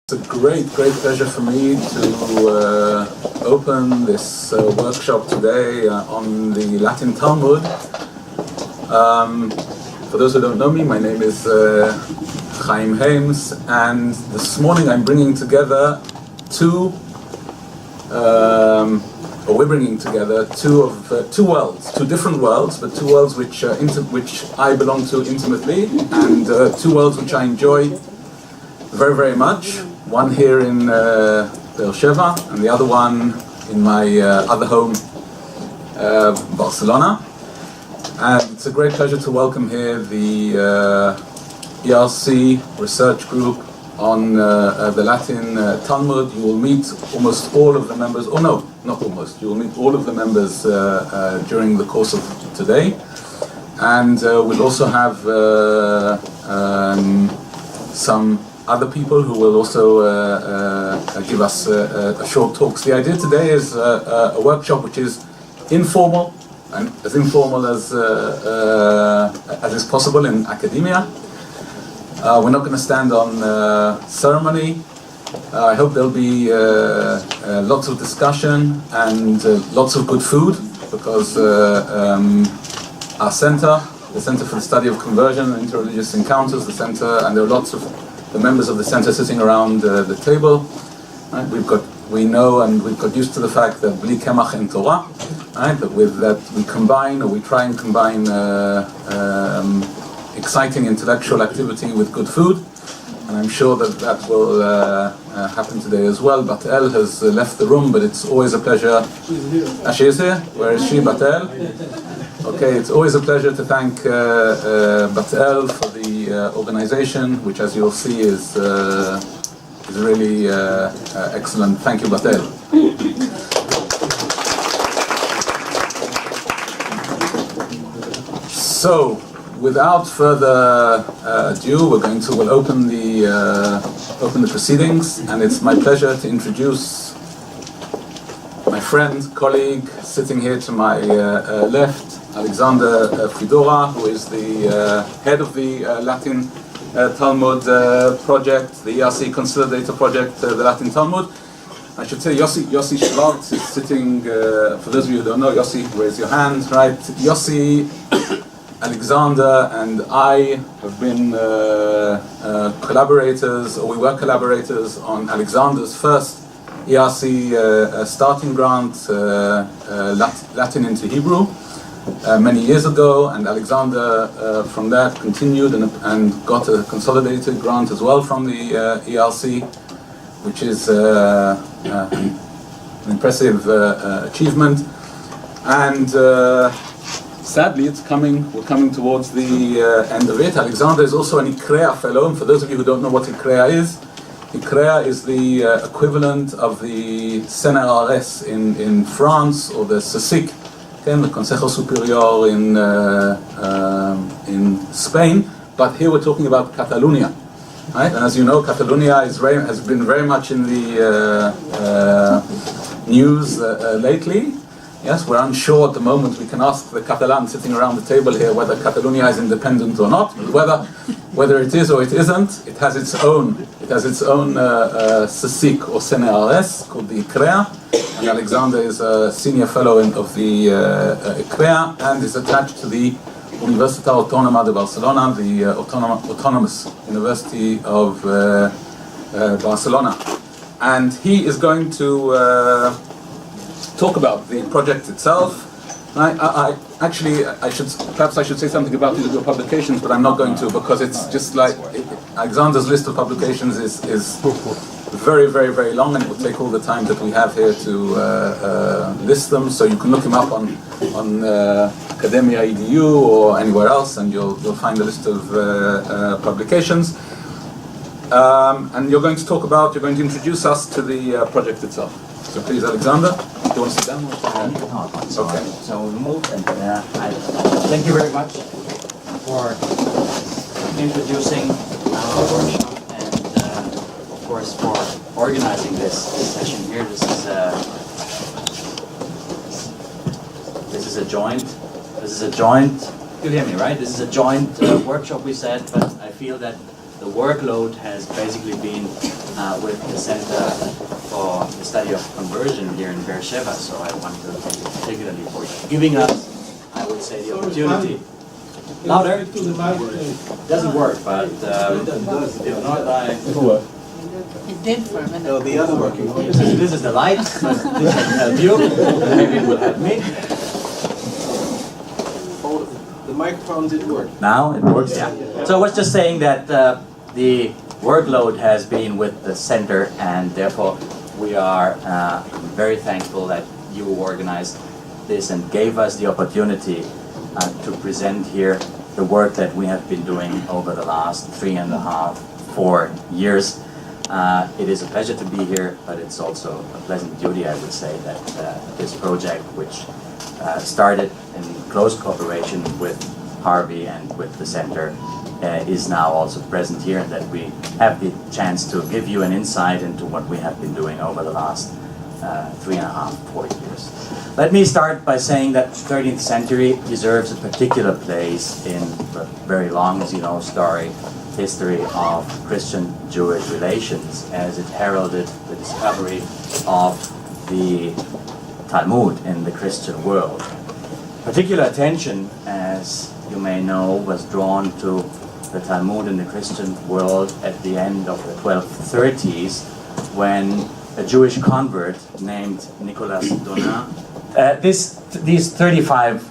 It's a great pleasure for me to open this workshop today on the Latin Talmud. For those who don't know me, my name is Harvey Hames, and this morning I'm bringing together we're bringing together two different worlds, but two worlds which I belong to intimately, and two worlds which I enjoy very much. One here in Be'er Sheva, and the other one in my other home, Barcelona. And it's a great pleasure to welcome here the ERC research group on the Latin Talmud. You will meet almost all of the members, or no, not almost, you will meet all of the members during the course of today. And we'll also have some other people who will also give us short talks. The idea today is a workshop which is informal, and as informal as is possible in academia. We're not going to stand on ceremony. I hope there'll be lots of discussion and lots of good food, because our center, the Center for the Study of Conversion and Interreligious Encounters, and there are lots of the members of the center sitting around the table. Right? We've got used to the fact that bli kemach en Torah, right? That with that we try and combine exciting intellectual activity with good food, and I'm sure that will happen today as well. Batel has left the room, but it's always a pleasure. She is here. Where is she, Batel? Okay, it's always a pleasure to thank Batel for the organization, which, as you'll see, is really excellent. Thank you, Batel. So, without further ado, we'll open the proceedings, and it's my pleasure to introduce my friend, colleague, sitting here to my left, Alexander Fidora, who is the head of the Latin Talmud project, the ERC Consolidator project, the Latin Talmud. I should say Yossi Schwartz is sitting, for those of you who don't know, Yossi, raise your hand, right? Yossi, Alexander and I have been collaborators, or we were collaborators on Alexander's first ERC starting grant, Latin into Hebrew, many years ago, and Alexander from that continued and got a consolidated grant as well from the ERC, which is an impressive achievement. And sadly, we're coming towards the end of it. Alexander is also an ICREA fellow, and for those of you who don't know what ICREA is is the equivalent of the CNRS in France, or the CSIC, the Consejo Superior in Spain, but here we're talking about Catalonia, right? And as you know, Catalonia has been very much in the news lately. Yes, we're unsure at the moment. We can ask the Catalans sitting around the table here whether Catalonia is independent or not. Whether it is or it isn't, it has its own CSIC or CNRS called the ICREA, and Alexander is a senior fellow of the ICREA and is attached to the Universitat Autònoma de Barcelona, the autonomous University of Barcelona, and he is going to talk about the project itself. Perhaps I should say something about your publications, but I'm not going to, because it's just like Alexander's list of publications is very long, and it will take all the time that we have here to list them. So you can look him up on Academia EDU or anywhere else, and you'll find a list of publications. And you're going to introduce us to the project itself. So please, Alexander, do you want to sit down? Okay. So we'll move, and I thank you very much for introducing our workshop, and of course for organizing this session here. This is a joint. You hear me, right? This is a joint workshop, we said, but I feel that the workload has basically been with the Center for the Study of Conversion here in Beersheba. So I want to thank you particularly for giving us, I would say, the opportunity. Louder? It doesn't work, but if not, It did for a minute. There'll be other working. this is the light, but this doesn't help you. Maybe it will help me. The microphone didn't work. Now it works, yeah. So I was just saying that the workload has been with the center, and therefore we are very thankful that you organized this and gave us the opportunity to present here the work that we have been doing over the last 3.5, 4 years. It is a pleasure to be here, but it's also a pleasant duty, I would say, that this project, which started in close cooperation with Harvey and with the center, is now also present here, and that we have the chance to give you an insight into what we have been doing over the last 3.5, 4 years. Let me start by saying that the 13th century deserves a particular place in the very long, as you know, story history of Christian-Jewish relations, as it heralded the discovery of the Talmud in the Christian world. Particular attention, as you may know, was drawn to the Talmud in the Christian world at the end of the 1230s, when a Jewish convert named Nicolas Donin. These 35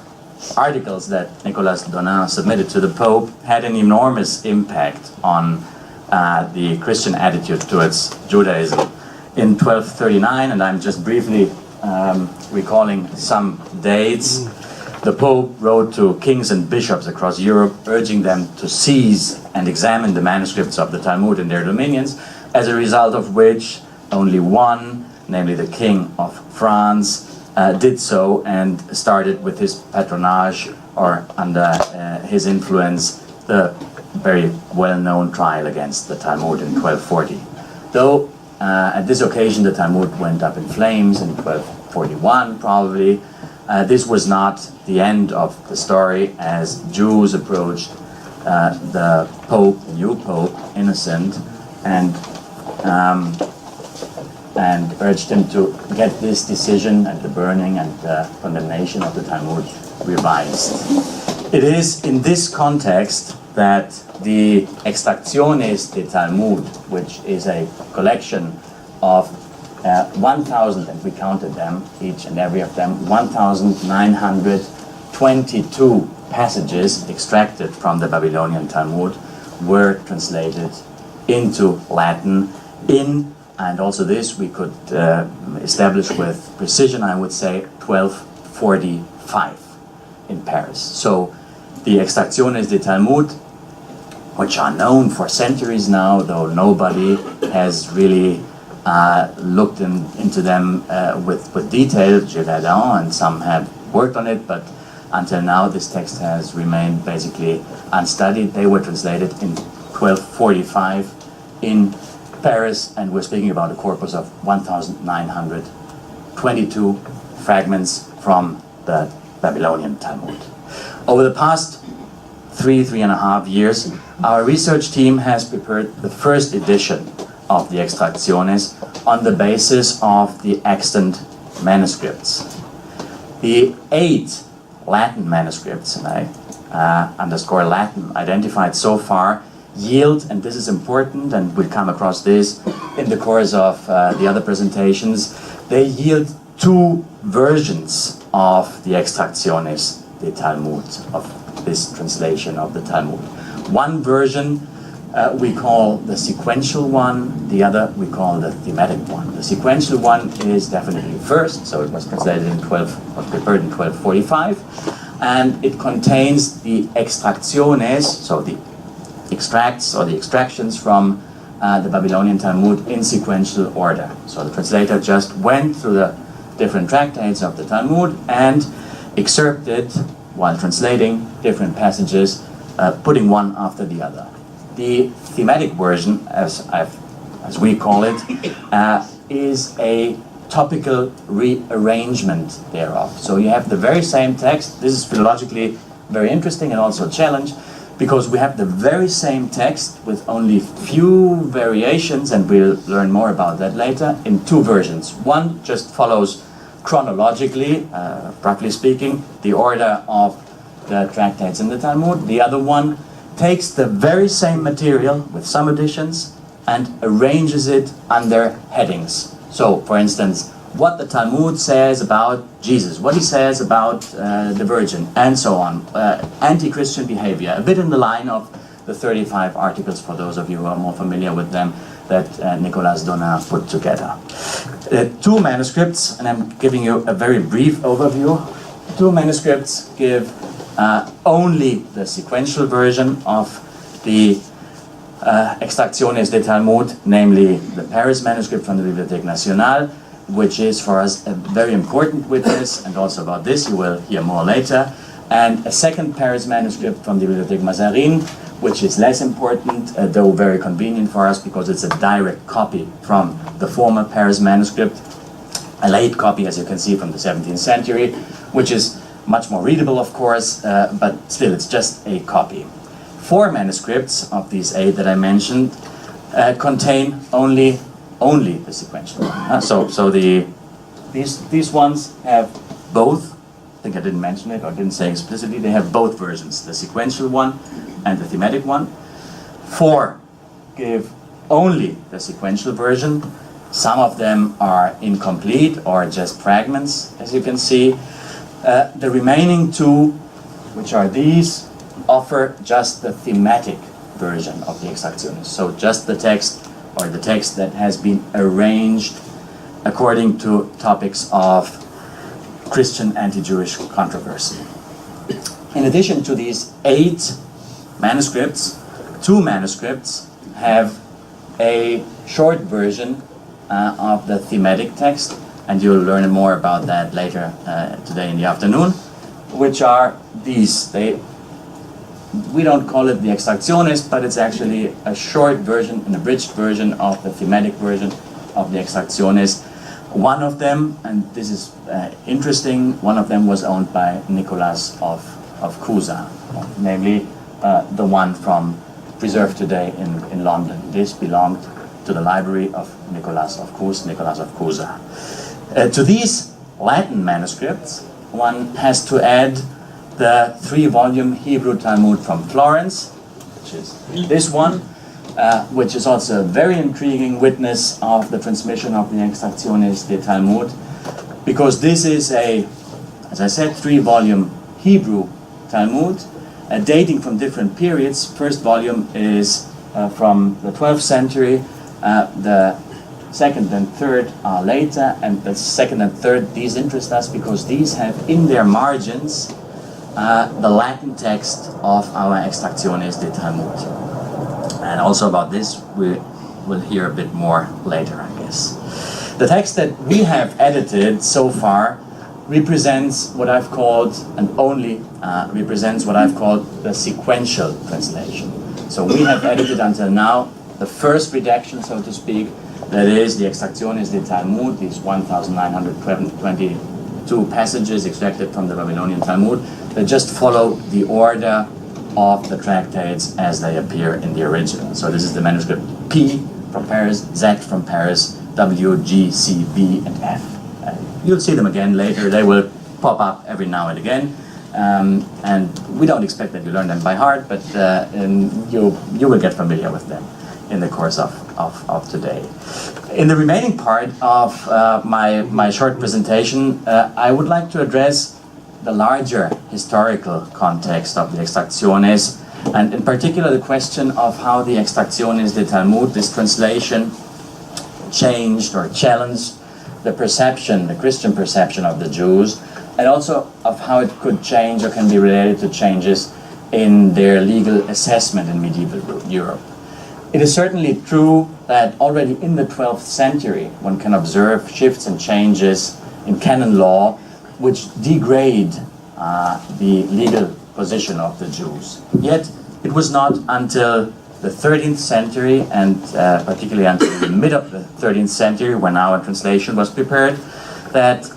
articles that Nicolas Donin submitted to the Pope had an enormous impact on the Christian attitude towards Judaism. In 1239, and I'm just briefly recalling some dates, the Pope wrote to kings and bishops across Europe, urging them to seize and examine the manuscripts of the Talmud in their dominions, as a result of which only one, namely the King of France, did so and started with his patronage, or under his influence, the very well-known trial against the Talmud in 1240. Though at this occasion the Talmud went up in flames in 1241 probably, this was not the end of the story, as Jews approached the Pope, the new Pope, Innocent, and urged him to get this decision and the burning and the condemnation of the Talmud revised. It is in this context that the Extracciones de Talmud, which is a collection of 1,000, and we counted them, each and every of them, 1,922 passages extracted from the Babylonian Talmud, were translated into Latin and also this we could establish with precision, I would say, 1245 in Paris. So the Extracciones de Talmud, which are known for centuries now, though nobody has really looked into them with detail, Gévaudan, and some have worked on it, but until now this text has remained basically unstudied. They were translated in 1245 in Paris, and we're speaking about a corpus of 1,922 fragments from the Babylonian Talmud. Over the past 3.5 years, our research team has prepared the first edition of the Extracciones on the basis of the extant manuscripts. The 8 Latin manuscripts, and I underscore Latin, identified so far yield, and this is important, and we'll come across this in the course of the other presentations, they yield 2 versions of the Extracciones de Talmud, of this translation of the Talmud. One version we call the sequential one, the other we call the thematic one. The sequential one is definitely first, so it was translated in prepared in 1245, and it contains the Extracciones, so the extracts or the extractions from the Babylonian Talmud in sequential order. So the translator just went through the different tractates of the Talmud and excerpted, while translating, different passages, putting one after the other. The thematic version, as we call it, is a topical rearrangement thereof. So you have the very same text. This is philologically very interesting and also a challenge. because we have the very same text with only few variations, and we'll learn more about that later, in two versions. One just follows chronologically, roughly speaking, the order of the tractates in the Talmud. The other one takes the very same material with some additions and arranges it under headings. So, for instance, what the Talmud says about Jesus, what he says about the Virgin, and so on. Anti-Christian behavior, a bit in the line of the 35 articles, for those of you who are more familiar with them, that Nicolas Donat put together. Two manuscripts, and I'm giving you a very brief overview. Two manuscripts give only the sequential version of the Extractiones de Talmud, namely the Paris manuscript from the Bibliothèque Nationale, which is for us a very important witness, and also about this you will hear more later, and a second Paris manuscript from the Bibliothèque Mazarine, which is less important, though very convenient for us because it's a direct copy from the former Paris manuscript, a late copy, as you can see, from the 17th century, which is much more readable, of course, but still it's just a copy. 4 manuscripts of these 8 that I mentioned contain only the sequential one. So these ones have both. I think I didn't mention it or didn't say explicitly. They have both versions, the sequential one and the thematic one. 4 give only the sequential version. Some of them are incomplete or just fragments, as you can see. The remaining 2, which are these, offer just the thematic version of the Extractiones. So just the text, or the text that has been arranged according to topics of Christian anti-Jewish controversy. In addition to these 8 manuscripts, 2 manuscripts have a short version of the thematic text, and you'll learn more about that later today in the afternoon, which are these. We don't call it the Extractiones, but it's actually a short version, an abridged version of the thematic version of the Extractiones. One of them, and this is interesting, one of them was owned by Nicolas of Cusa, namely the one preserved today in London. This belonged to the library of Nicolas of Cusa. To these Latin manuscripts, one has to add the 3-volume Hebrew Talmud from Florence, which is this one, which is also a very intriguing witness of the transmission of the Extractiones de Talmud, because this is as I said, 3-volume Hebrew Talmud, dating from different periods. First volume is from the 12th century, the second and third are later, and the second and third, these interest us because these have in their margins the Latin text of our Extractiones de Talmud. And also about this we will hear a bit more later, I guess. The text that we have edited so far represents what I've called, and only represents what I've called the sequential translation. So we have edited until now the first redaction, so to speak, that is the Extractiones de Talmud, these 1,922 passages extracted from the Babylonian Talmud, that just follow the order of the tractates as they appear in the original. So this is the manuscript P from Paris, Z from Paris, W, G, C, B, and F. You'll see them again later. They will pop up every now and again. And we don't expect that you learn them by heart, but you will get familiar with them in the course of today. In the remaining part of my short presentation, I would like to address the larger historical context of the Extractiones, and in particular the question of how the Extractiones de Talmud, this translation, changed or challenged the perception, the Christian perception of the Jews, and also of how it could change or can be related to changes in their legal assessment in medieval Europe. It is certainly true that already in the 12th century one can observe shifts and changes in canon law which degrade the legal position of the Jews. Yet it was not until the 13th century, and particularly until the mid of the 13th century, when our translation was prepared, that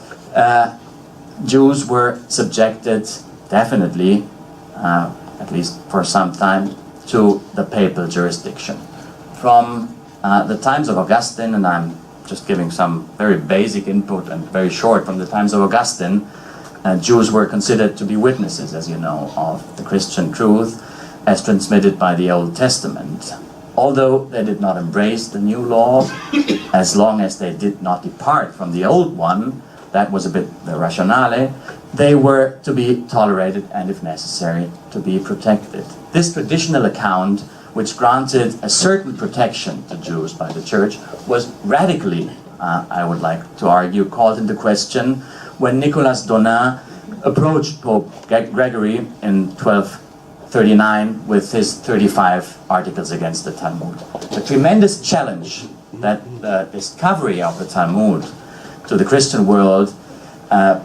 Jews were subjected definitely at least for some time, to the papal jurisdiction. From the times of Augustine, and I'm just giving some very basic input and very short, from the times of Augustine, Jews were considered to be witnesses, as you know, of the Christian truth as transmitted by the Old Testament. Although they did not embrace the new law, as long as they did not depart from the old one, that was a bit the rationale, they were to be tolerated and, if necessary, to be protected. This traditional account, which granted a certain protection to Jews by the Church, was radically, I would like to argue, called into question when Nicolas Donin approached Pope Gregory in 1239 with his 35 articles against the Talmud. The tremendous challenge that the discovery of the Talmud to the Christian world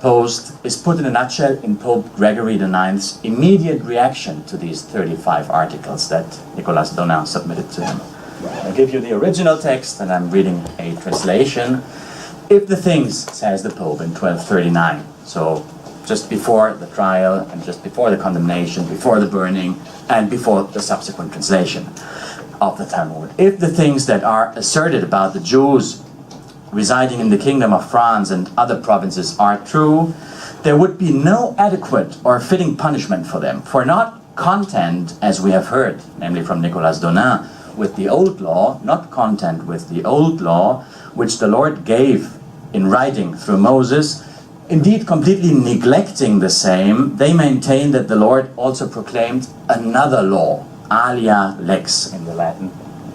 posed is put in a nutshell in Pope Gregory IX's immediate reaction to these 35 articles that Nicolas Donin submitted to him. I'll give you the original text, and I'm reading a translation. If the things, says the Pope in 1239, so just before the trial and just before the condemnation, before the burning, and before the subsequent translation of the Talmud. If the things that are asserted about the Jews residing in the Kingdom of France and other provinces are true, there would be no adequate or fitting punishment for them, for not content, as we have heard, namely from Nicolas Donin, with the old law, not content with the old law, which the Lord gave in writing through Moses, indeed completely neglecting the same, they maintain that the Lord also proclaimed another law, alia lex in the Latin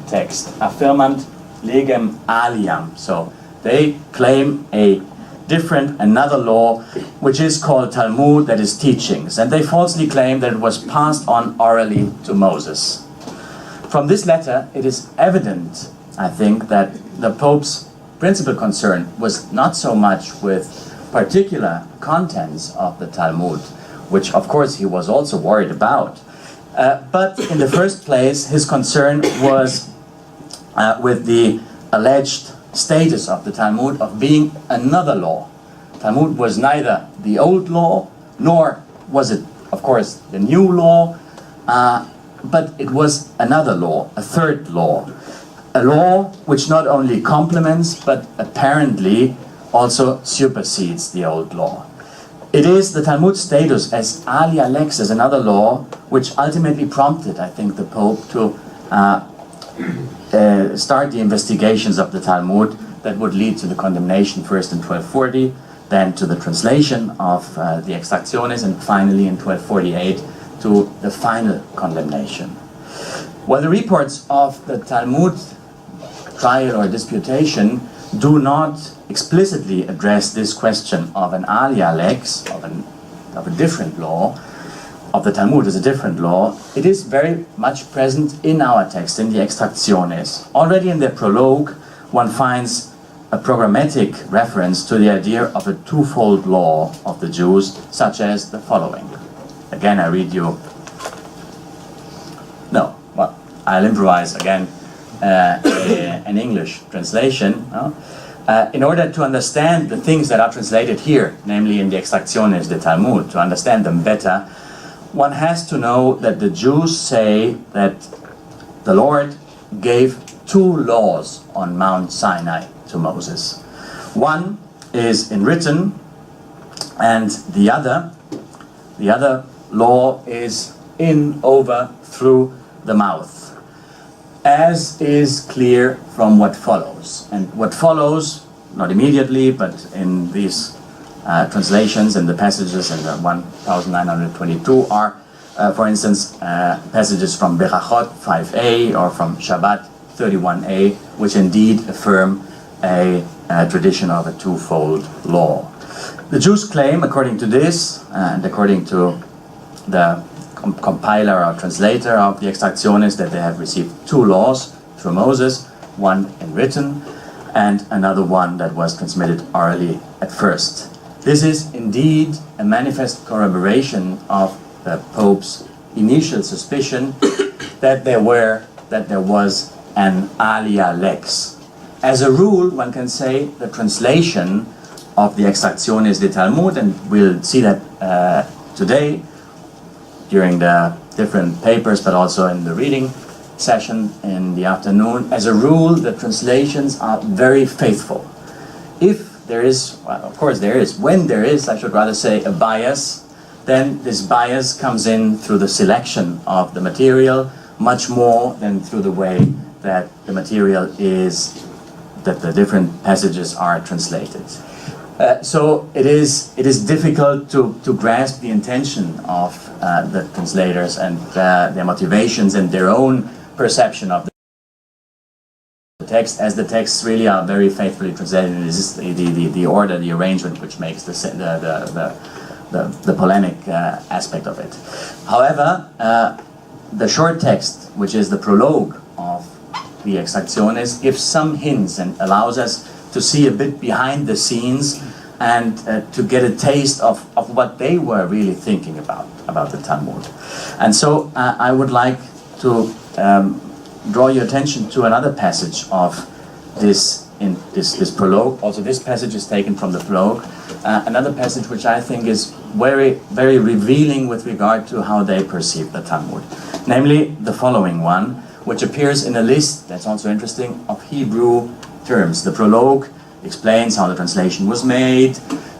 text, affirmant legem aliam. So they claim a different, another law, which is called Talmud, that is teachings. And they falsely claim that it was passed on orally to Moses. From this letter, it is evident, I think, that the Pope's principal concern was not so much with particular contents of the Talmud, which of course he was also worried about. But in the first place, his concern was with the alleged status of the Talmud of being another law. Talmud was neither the old law, nor was it, of course, the new law, but it was another law, a third law. A law which not only complements, but apparently also supersedes the old law. It is the Talmud status as alia lex, as another law, which ultimately prompted, I think, the Pope to start the investigations of the Talmud that would lead to the condemnation first in 1240, then to the translation of the Extractiones, and finally in 1248 to the final condemnation. While the reports of the Talmud trial or disputation do not explicitly address this question of an alia lex, of a different law, of the Talmud as a different law, it is very much present in our text, in the Extractiones. Already in the prologue, one finds a programmatic reference to the idea of a twofold law of the Jews, such as the following. Again, I read you. No, well, I'll improvise again an English translation. In order to understand the things that are translated here, namely in the Extractiones, the Talmud, to understand them better, one has to know that the Jews say that the Lord gave two laws on Mount Sinai to Moses. One is in written, and the other law is in, over, through the mouth, as is clear from what follows. And what follows, not immediately, but in these translations and the passages in the 1922 are, for instance, passages from Berachot 5a or from Shabbat 31a, which indeed affirm a tradition of a twofold law. The Jews claim, according to this, and according to the compiler or translator of the Extractiones, that they have received two laws through Moses, one in written and another one that was transmitted orally at first. This is indeed a manifest corroboration of the Pope's initial suspicion that there was an alia lex. As a rule, one can say the translation of the Extractiones de Talmud, and we'll see that today during the different papers, but also in the reading session in the afternoon. As a rule, the translations are very faithful. If there is, well, of course there is, when there is, I should rather say, a bias, then this bias comes in through the selection of the material, much more than through the way that the material is, that the different passages are translated. So it is difficult to grasp the intention of the translators and their motivations and their own perception of the text, as the texts really are very faithfully translated. It is the order, the arrangement, which makes the polemic aspect of it. However, the short text, which is the prologue of the Extracciones, gives some hints and allows us to see a bit behind the scenes and to get a taste of what they were really thinking about the Talmud. And so I would like to draw your attention to another passage of this prologue. Also, this passage is taken from the prologue. Another passage which I think is very, very revealing with regard to how they perceive the Talmud. Namely, the following one, which appears in a list, that's also interesting, of Hebrew terms. The prologue explains how the translation was made.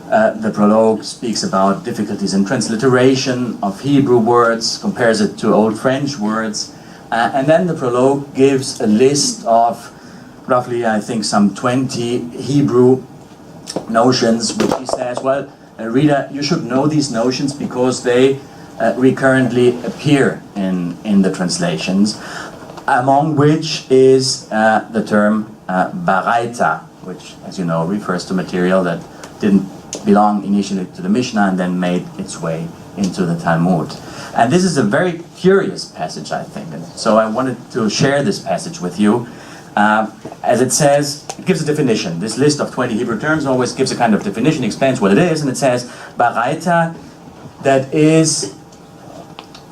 The prologue speaks about difficulties in transliteration of Hebrew words, compares it to Old French words. And then the prologue gives a list of roughly, I think, some 20 Hebrew notions, which he says, well, reader, you should know these notions because they recurrently appear in the translations, among which is the term baraita, which, as you know, refers to material that didn't belong initially to the Mishnah and then made its way into the Talmud. And this is a very curious passage, I think. And so I wanted to share this passage with you. As it says, it gives a definition. This list of 20 Hebrew terms always gives a kind of definition, explains what it is, and it says, baraita, that is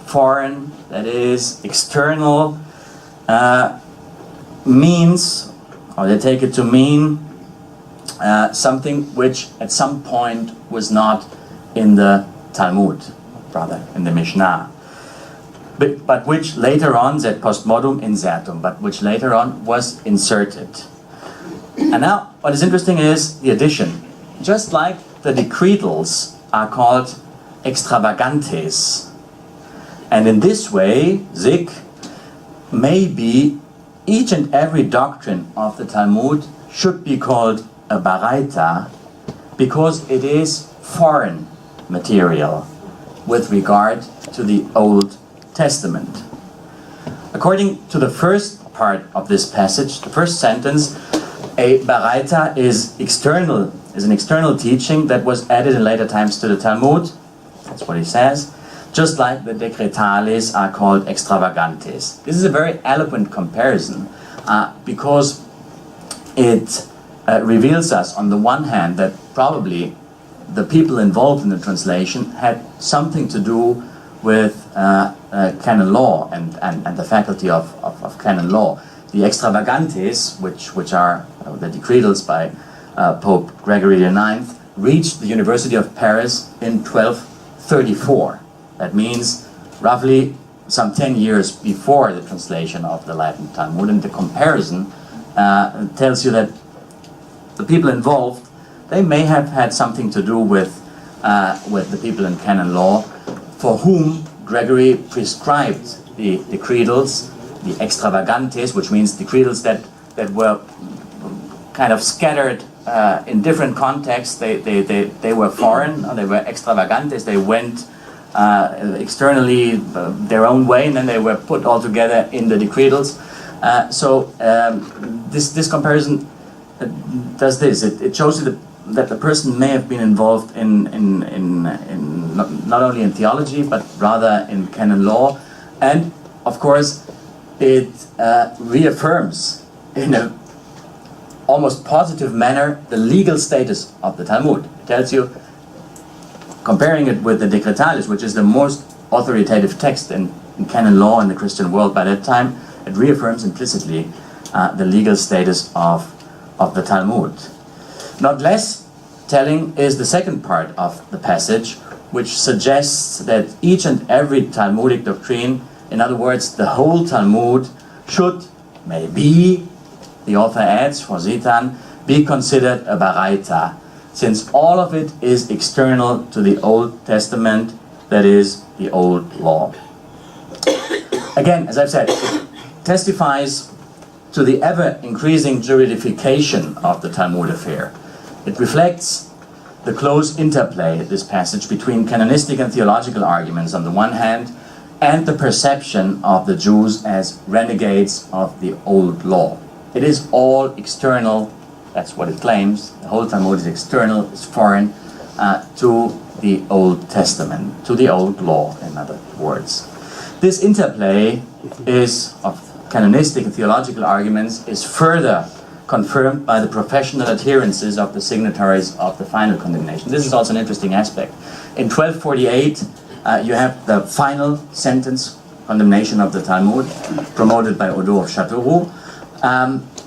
foreign, that is external, means, or they take it to mean, something which at some point was not in the Talmud, rather in the Mishnah, but which later on, zet postmodum insertum, but which later on was inserted. And now, what is interesting is the addition. Just like the decretals are called extravagantes, and in this way, zik, maybe each and every doctrine of the Talmud should be called a baraita because it is foreign material with regard to the Old Testament. According to the first part of this passage, the first sentence, a baraita is an external teaching that was added in later times to the Talmud. That's what he says. Just like the decretales are called extravagantes. This is a very eloquent comparison because it reveals us, on the one hand, that probably the people involved in the translation had something to do with canon law and the faculty of canon law. The extravagantes, which are the decretals by Pope Gregory IX, reached the University of Paris in 1234. That means roughly some 10 years before the translation of the Latin Talmud. And the comparison tells you that the people involved, they may have had something to do with the people in canon law, for whom Gregory prescribed the decretals, the extravagantes, which means decretals that were kind of scattered in different contexts. They were foreign, or they were extravagantes. They went externally their own way, and then they were put all together in the decretals. So this comparison does this. It shows you that the person may have been involved in not only in theology, but rather in canon law. And of course, it reaffirms in a almost positive manner the legal status of the Talmud. It tells you, comparing it with the Decretales, which is the most authoritative text in canon law in the Christian world by that time, it reaffirms implicitly the legal status of the Talmud. Not less telling is the second part of the passage, which suggests that each and every Talmudic doctrine, in other words, the whole Talmud, should, maybe, the author adds, Vorsitan, be considered a baraita, since all of it is external to the Old Testament, that is, the Old Law. Again, as I've said, it testifies to the ever-increasing juridification of the Talmud affair. It reflects the close interplay, this passage, between canonistic and theological arguments on the one hand, and the perception of the Jews as renegades of the Old Law. It is all external, that's what it claims. The whole Talmud is external, is foreign to the Old Testament, to the Old Law, in other words. This interplay is of canonistic and theological arguments is further confirmed by the professional adherences of the signatories of the final condemnation. This is also an interesting aspect. In 1248, you have the final sentence, condemnation of the Talmud, promoted by Odo of Châteauroux,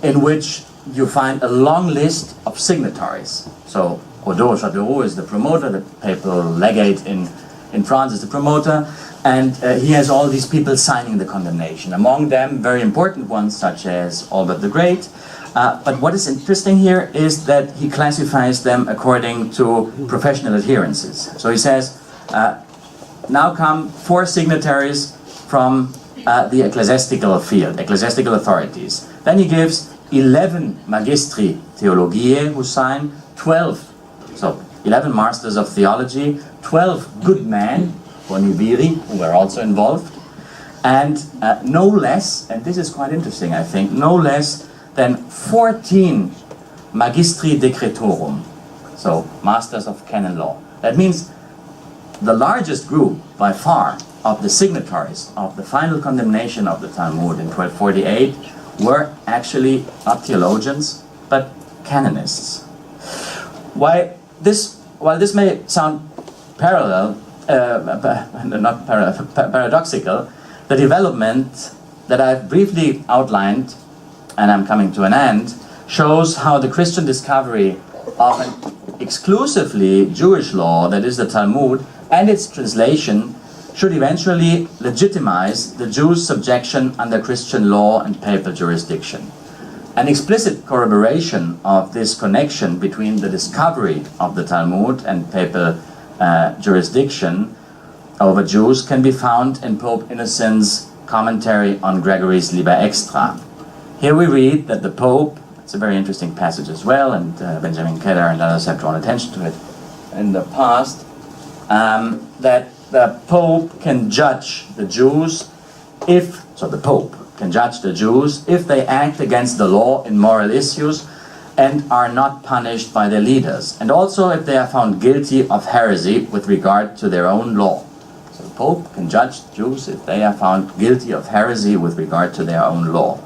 in which you find a long list of signatories. So Odo of Châteauroux is the promoter, the papal legate in France is the promoter, and he has all these people signing the condemnation. Among them, very important ones such as Albert the Great. But what is interesting here is that he classifies them according to professional adherences. So he says, now come 4 signatories from the ecclesiastical field, ecclesiastical authorities. Then he gives 11 magistri theologiae who sign, 12, so 11 masters of theology, 12 good men, boniviri, who were also involved, and no less, and this is quite interesting I think, no less than 14 magistri decretorum, so masters of canon law. That means the largest group by far of the signatories of the final condemnation of the Talmud in 1248 were actually not theologians but canonists. While this may sound paradoxical, the development that I've briefly outlined, and I'm coming to an end, shows how the Christian discovery of an exclusively Jewish law, that is the Talmud, and its translation should eventually legitimize the Jews' subjection under Christian law and papal jurisdiction. An explicit corroboration of this connection between the discovery of the Talmud and papal jurisdiction over Jews can be found in Pope Innocent's commentary on Gregory's Liber Extra. Here we read that the Pope, it's a very interesting passage as well, and Benjamin Keller and others have drawn attention to it in the past, that the Pope can judge the Jews if they act against the law in moral issues and are not punished by their leaders, and also if they are found guilty of heresy with regard to their own law. So the Pope can judge Jews if they are found guilty of heresy with regard to their own law.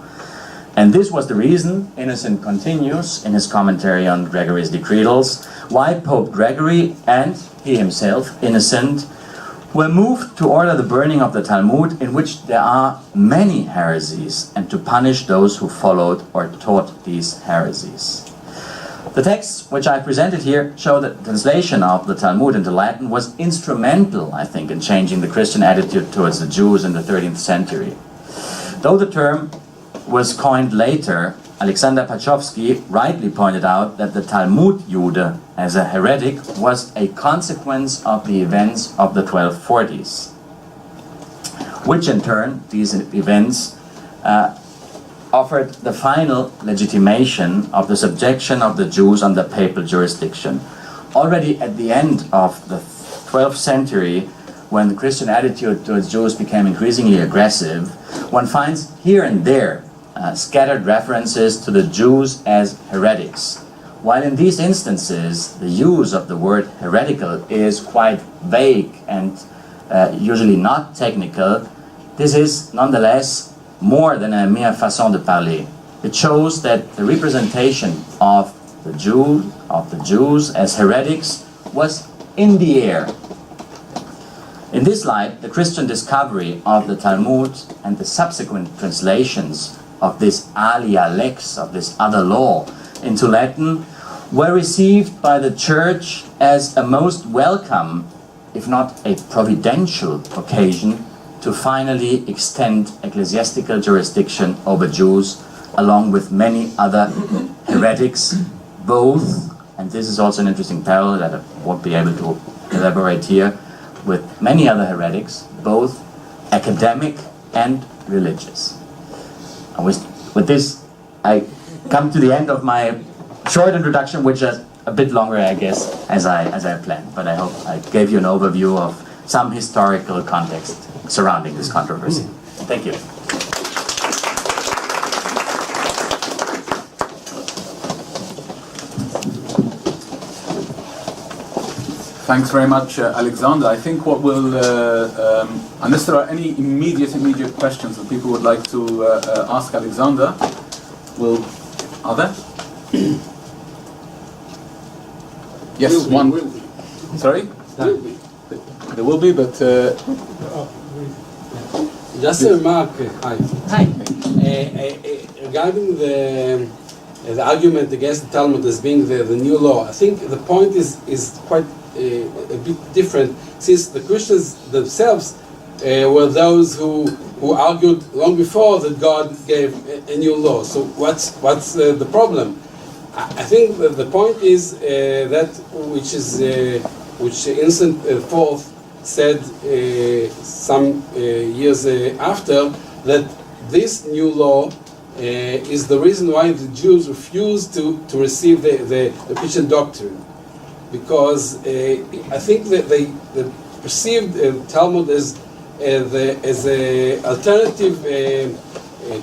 And this was the reason, Innocent continues in his commentary on Gregory's decretals, why Pope Gregory and he himself, Innocent, were moved to order the burning of the Talmud, in which there are many heresies, and to punish those who followed or taught these heresies. The texts which I presented here show that the translation of the Talmud into Latin was instrumental, I think, in changing the Christian attitude towards the Jews in the 13th century. Though the term was coined later, Alexander Pachowski rightly pointed out that the Talmud Jude as a heretic was a consequence of the events of the 1240s, which in turn, these events, offered the final legitimation of the subjection of the Jews under papal jurisdiction. Already at the end of the 12th century, when the Christian attitude towards Jews became increasingly aggressive, one finds here and there scattered references to the Jews as heretics. While in these instances the use of the word heretical is quite vague and usually not technical, this is nonetheless more than a mere façon de parler. It shows that the representation of the Jews as heretics was in the air. In this light, the Christian discovery of the Talmud and the subsequent translations of this alia lex, of this other law, into Latin, were received by the Church as a most welcome if not a providential occasion, to finally extend ecclesiastical jurisdiction over Jews, along with many other heretics, both, and this is also an interesting parallel that I won't be able to elaborate here, with many other heretics, both academic and religious. And with this, I come to the end of my short introduction, which is a bit longer, I guess, as I planned. But I hope I gave you an overview of some historical context surrounding this controversy. Thank you. Thanks very much, Alexander. I think what will, unless there are any immediate questions that people would like to ask Alexander, are there? Yes, one. Sorry? There will be, but... Just a remark. Hi. Hi. Regarding the argument against the Talmud as being the new law, I think the point is quite a bit different, since the Christians themselves were those who argued long before that God gave a new law. So what's the problem? I think that the point is that which Innocent IV said some years after, that this new law is the reason why the Jews refused to receive the Christian doctrine, because I think that they perceived Talmud as an alternative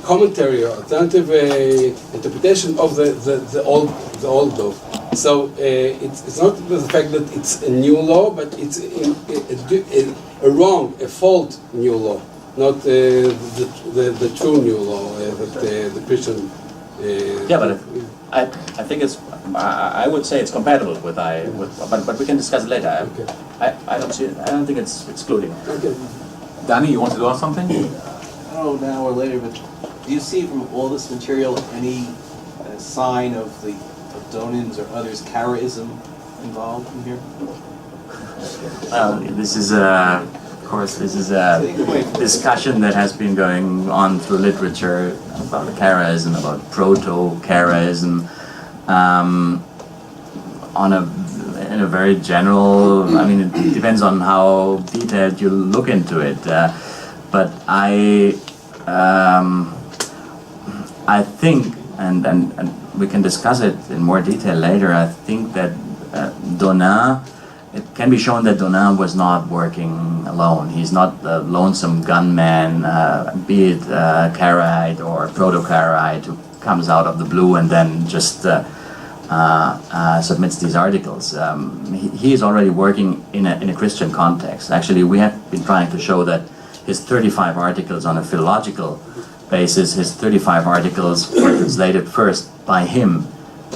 commentary or alternative interpretation of the old law. So it's not the fact that it's a new law, but it's a fault new law, not the true new law that the Christian. Yeah, but I think it's. I would say it's compatible with but we can discuss it later. Okay. I don't see. I don't think it's excluding. Okay. Danny, you wanted to ask something? I don't know now or later, but do you see from all this material any sign of the Donins or others' charism involved in here? This is a discussion that has been going on through literature about charism, about proto-charism, in a very general. I mean, it depends on how detailed you look into it. But I think, and we can discuss it in more detail later, I think that Donin, it can be shown that Donin was not working alone. He's not the lonesome gunman, be it Karaite or Proto-Karaite, who comes out of the blue and then just submits these articles. He is already working in a Christian context. Actually, we have been trying to show that his 35 articles on a philological basis, his 35 articles were translated first by him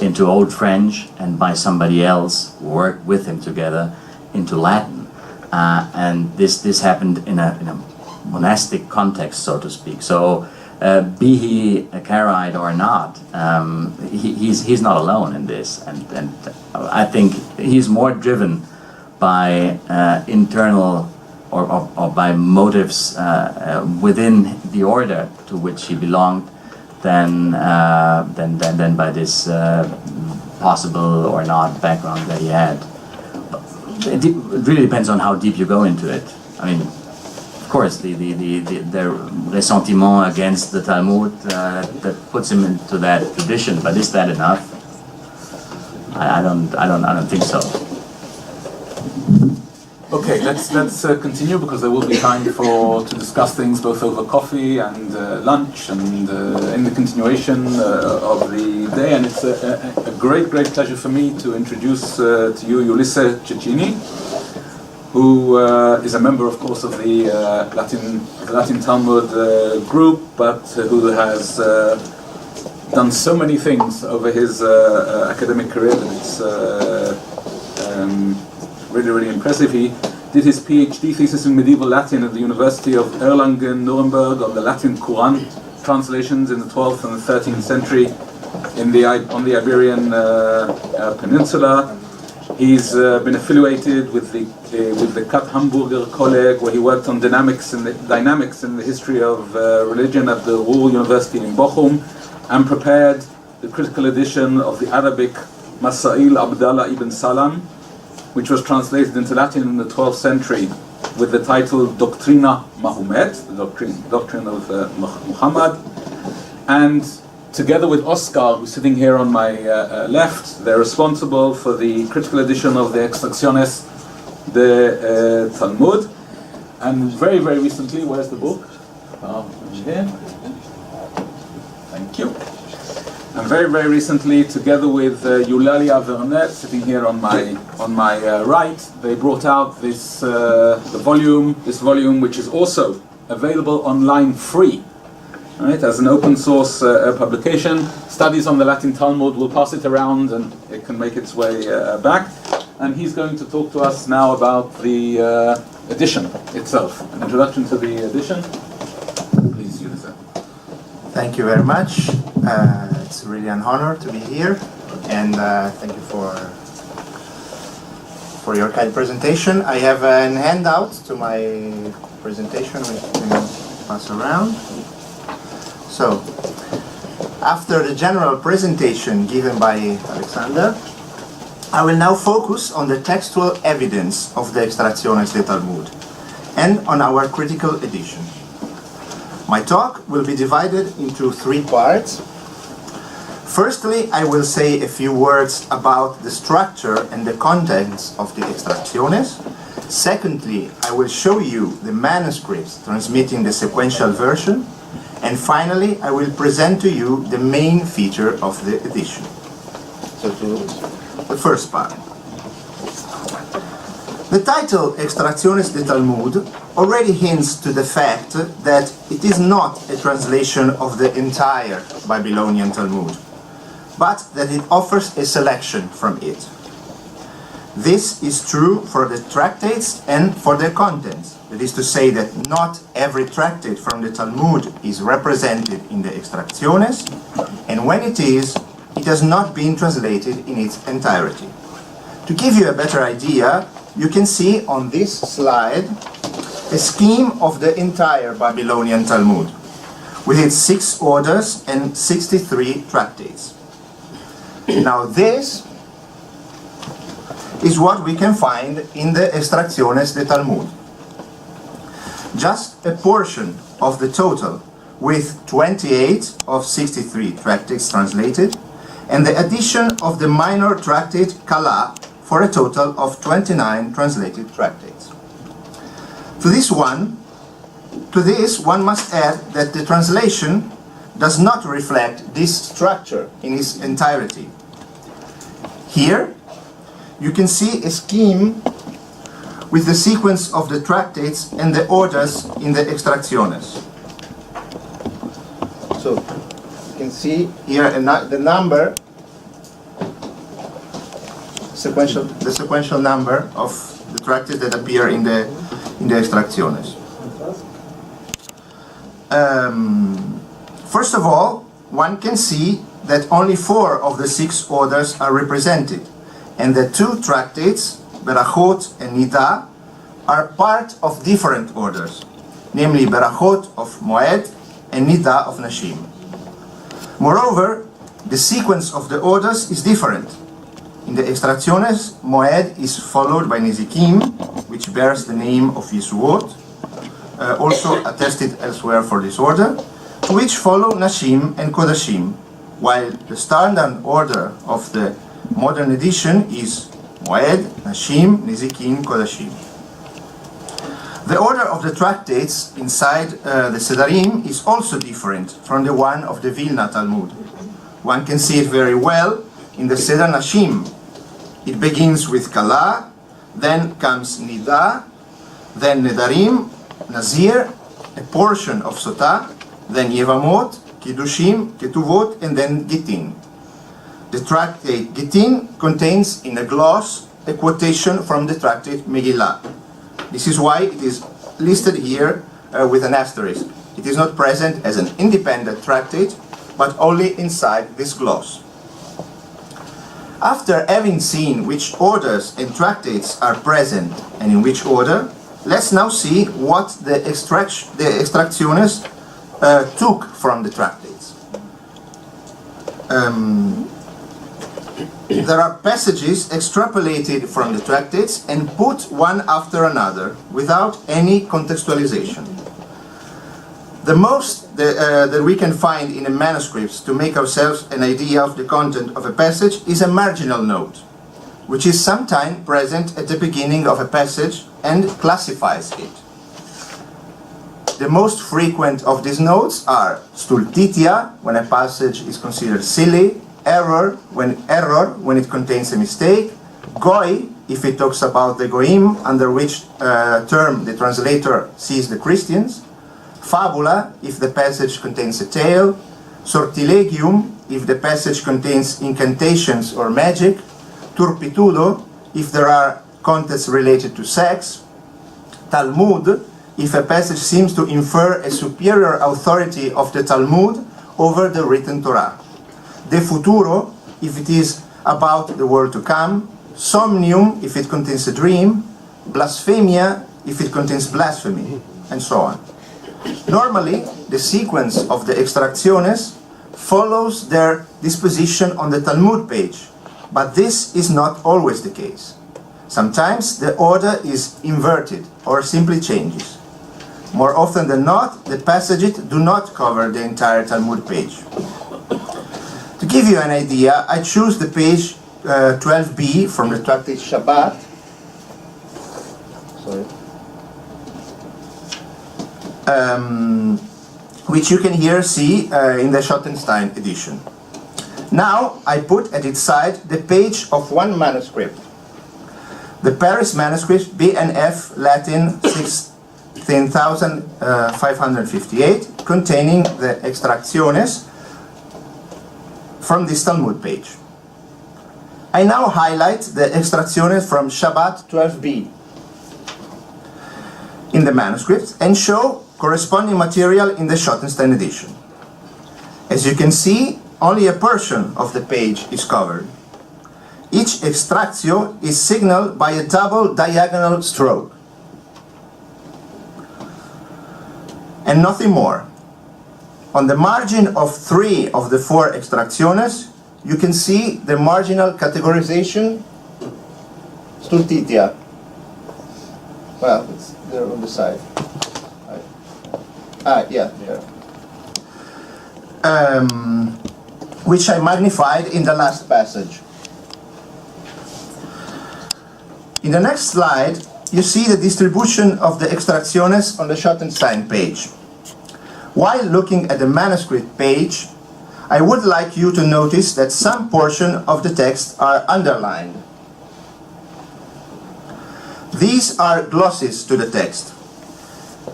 into Old French and by somebody else who worked with him together into Latin. And this happened in a monastic context, so to speak. So be he a Karaite or not, he's not alone in this. And I think he's more driven by internal or by motives within the order to which he belonged than by this possible or not background that he had. It really depends on how deep you go into it. I mean, of course, the ressentiment against the Talmud that puts him into that tradition, but is that enough? I don't think so. Okay, let's continue, because there will be time to discuss things both over coffee and lunch and in the continuation of the day. And it's a great pleasure for me to introduce to you Ulisse Cecini, who is a member, of course, of the Latin Talmud group, but who has done so many things over his academic career that it's really impressive. He did his PhD thesis in medieval Latin at the University of Erlangen, Nuremberg, on the Latin Quran translations in the 12th and the 13th century on the Iberian Peninsula. He's been affiliated with the Kat Hamburger Kolleg, where he worked on dynamics in the history of religion at the Ruhr University in Bochum, and prepared the critical edition of the Arabic Masail Abdallah ibn Salam, which was translated into Latin in the 12th century with the title Doctrina Mahomet, the doctrine of Muhammad. And together with Oscar, who's sitting here on my left, they're responsible for the critical edition of the Extracciones de Talmud. And very, very recently, where's the book? Here. Thank you. And very, very recently, together with Eulalia Vernet, sitting here on my right, they brought out this volume, which is also available online free. Right, as an open source publication. Studies on the Latin Talmud, will pass it around and it can make its way back. And he's going to talk to us now about the edition itself, an introduction to the edition. Please, Ulisse. Thank you very much. It's really an honor to be here, and thank you for your kind presentation. I have an handout to my presentation which we can pass around. So, after the general presentation given by Alexander, I will now focus on the textual evidence of the Extracciones de Talmud and on our critical edition. My talk will be divided into 3 parts. Firstly, I will say a few words about the structure and the contents of the Extracciones. Secondly, I will show you the manuscripts transmitting the sequential version. And finally, I will present to you the main feature of the edition. So to the first part. The title Extracciones de Talmud already hints to the fact that it is not a translation of the entire Babylonian Talmud, but that it offers a selection from it. This is true for the tractates and for their contents. That is to say that not every tractate from the Talmud is represented in the Extracciones, and when it is, it has not been translated in its entirety. To give you a better idea, you can see on this slide a scheme of the entire Babylonian Talmud, with its 6 orders and 63 tractates. Now this is what we can find in the Extracciones de Talmud. Just a portion of the total, with 28 of 63 tractates translated, and the addition of the minor tractate Kala for a total of 29 translated tractates. To this, one must add that the translation does not reflect this structure in its entirety. Here, you can see a scheme with the sequence of the tractates and the orders in the Extracciones. So, you can see here the number, the sequential number of the tractates that appear in the Extracciones. First of all, one can see that only 4 of the 6 orders are represented, and the 2 tractates, Berachot and Nida, are part of different orders, namely Berachot of Moed and Nida of Nashim. Moreover, the sequence of the orders is different. In the Extracciones, Moed is followed by Nezikim, which bears the name of Yisuot, also attested elsewhere for this order, to which follow Nashim and Kodashim, while the standard order of the modern edition is Moed, Nashim, Nezikim, Kodashim. The order of the tractates inside the Sedarim is also different from the one of the Vilna Talmud. One can see it very well in the Seder Nashim. It begins with Kala, then comes Nida, then Nedarim, Nazir, a portion of Sotah, then Yevamot, Kiddushim, Ketuvot, and then Gittin. The tractate Gittin contains in a gloss a quotation from the tractate Megillah. This is why it is listed here with an asterisk. It is not present as an independent tractate, but only inside this gloss. After having seen which orders and tractates are present and in which order, let's now see what the extractiones took from the tractates. There are passages extrapolated from the tractates and put one after another without any contextualization. The most that we can find in the manuscripts to make ourselves an idea of the content of a passage is a marginal note, which is sometimes present at the beginning of a passage and classifies it. The most frequent of these notes are stultitia, when a passage is considered silly, error when it contains a mistake, goi, if it talks about the goim, under which term the translator sees the Christians, fabula, if the passage contains a tale, sortilegium, if the passage contains incantations or magic, turpitudo, if there are contexts related to sex, Talmud, if a passage seems to infer a superior authority of the Talmud over the written Torah, de futuro, if it is about the world to come, somnium, if it contains a dream, blasphemia, if it contains blasphemy, and so on. Normally, the sequence of the extractiones follows their disposition on the Talmud page, but this is not always the case. Sometimes the order is inverted or simply changes. More often than not, the passages do not cover the entire Talmud page. To give you an idea, I choose the page 12b from the tractate Shabbat. Which you can here see in the Schottenstein edition. Now I put at its side the page of one manuscript, the Paris manuscript B&F Latin 16,558, containing the extractiones from this Talmud page. I now highlight the extractiones from Shabbat 12b in the manuscript and show corresponding material in the Schottenstein edition. As you can see, only a portion of the page is covered. Each extractio is signaled by a double diagonal stroke, and nothing more. On the margin of 3 of the 4 extractiones, you can see the marginal categorization stultitia. Well, it's there on the side. Yeah, there. Which I magnified in the last passage. In the next slide, you see the distribution of the extractiones on the Schottenstein page. While looking at the manuscript page, I would like you to notice that some portion of the text are underlined. These are glosses to the text.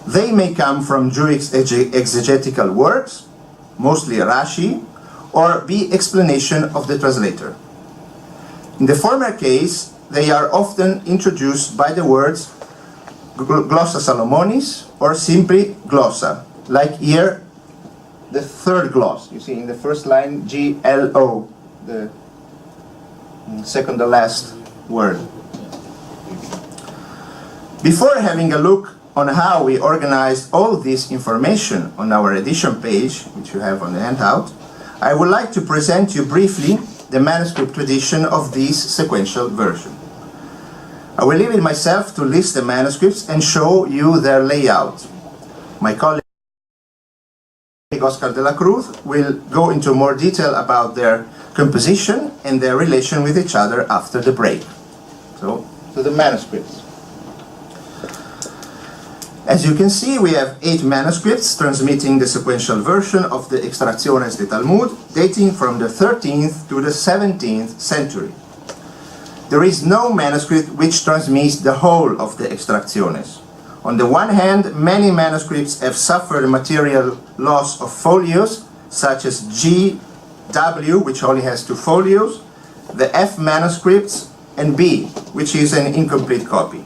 They may come from Jewish exegetical works, mostly Rashi, or be explanation of the translator. In the former case, they are often introduced by the words glossa Salomonis or simply glossa, like here, the third gloss. You see in the first line, G-L-O, the second to last word. Before having a look on how we organized all this information on our edition page, which you have on the handout, I would like to present you briefly the manuscript tradition of this sequential version. I will leave it myself to list the manuscripts and show you their layout. My colleague Oscar de la Cruz will go into more detail about their composition and their relation with each other after the break. So, to the manuscripts. As you can see, we have 8 manuscripts transmitting the sequential version of the Extractiones de Talmud, dating from the 13th to the 17th century. There is no manuscript which transmits the whole of the Extractiones. On the one hand, many manuscripts have suffered material loss of folios, such as G.W., which only has 2 folios, the F manuscripts, and B, which is an incomplete copy.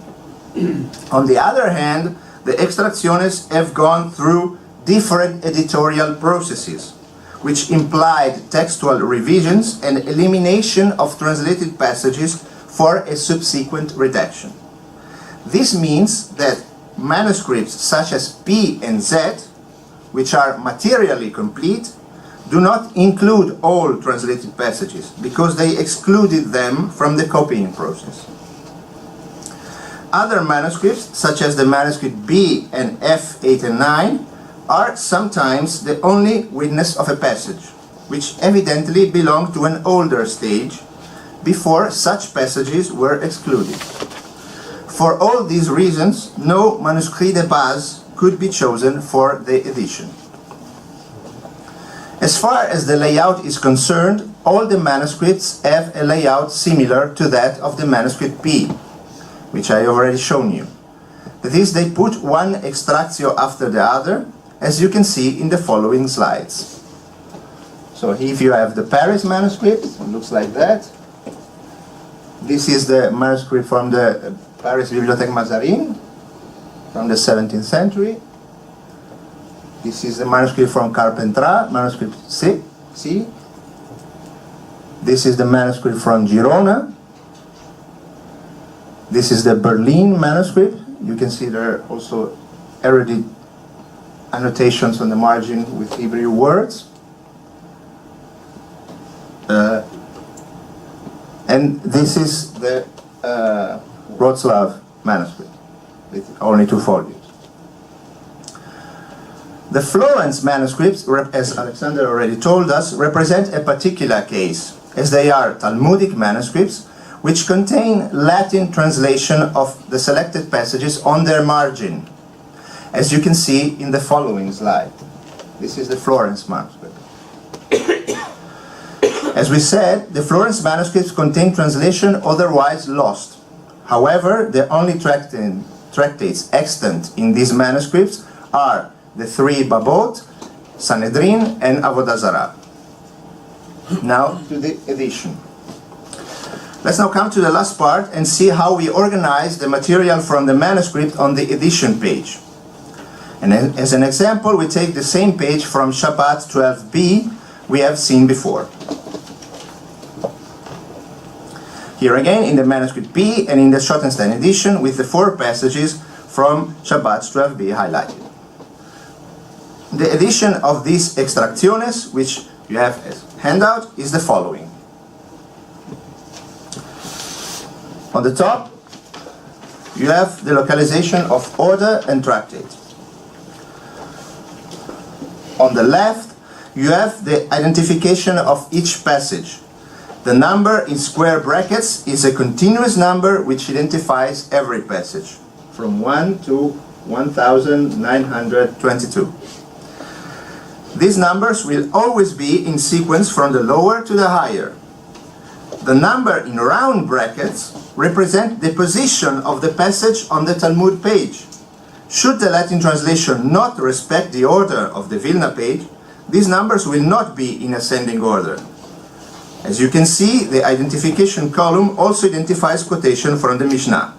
On the other hand, the Extractiones have gone through different editorial processes. which implied textual revisions and elimination of translated passages for a subsequent redaction. This means that manuscripts such as P and Z, which are materially complete, do not include all translated passages because they excluded them from the copying process. Other manuscripts, such as the manuscript B and F 8 and 9, are sometimes the only witness of a passage, which evidently belonged to an older stage before such passages were excluded. For all these reasons, no manuscrit de base could be chosen for the edition. As far as the layout is concerned, all the manuscripts have a layout similar to that of the manuscript P, which I already shown you. That is, they put one extractio after the other, as you can see in the following slides. So if you have the Paris manuscript, it looks like that. This is the manuscript from the Paris Bibliothèque Mazarin from the 17th century. This is the manuscript from Carpentras, manuscript C. This is the manuscript from Girona. This is the Berlin manuscript. You can see there are also erudite annotations on the margin with Hebrew words. And this is the Wrocław manuscript with only 2 volumes. The Florence manuscripts, as Alexander already told us, represent a particular case, as they are Talmudic manuscripts which contain Latin translation of the selected passages on their margin, as you can see in the following slide. This is the Florence manuscript. As we said, the Florence manuscripts contain translation otherwise lost. However, the only tractates extant in these manuscripts are the 3 Babot, Sanhedrin, and Avodah Zarah. Now to the edition. Let's now come to the last part and see how we organize the material from the manuscript on the edition page. And as an example, we take the same page from Shabbat 12b we have seen before. Here again in the manuscript B and in the Schottenstein edition with the 4 passages from Shabbat 12b highlighted. The edition of these extracciones, which you have as handout, is the following. On the top, you have the localization of order and tractate. On the left, you have the identification of each passage. The number in square brackets is a continuous number which identifies every passage, from 1 to 1922. These numbers will always be in sequence from the lower to the higher. The number in round brackets represent the position of the passage on the Talmud page. Should the Latin translation not respect the order of the Vilna page, these numbers will not be in ascending order. As you can see, the identification column also identifies quotation from the Mishnah.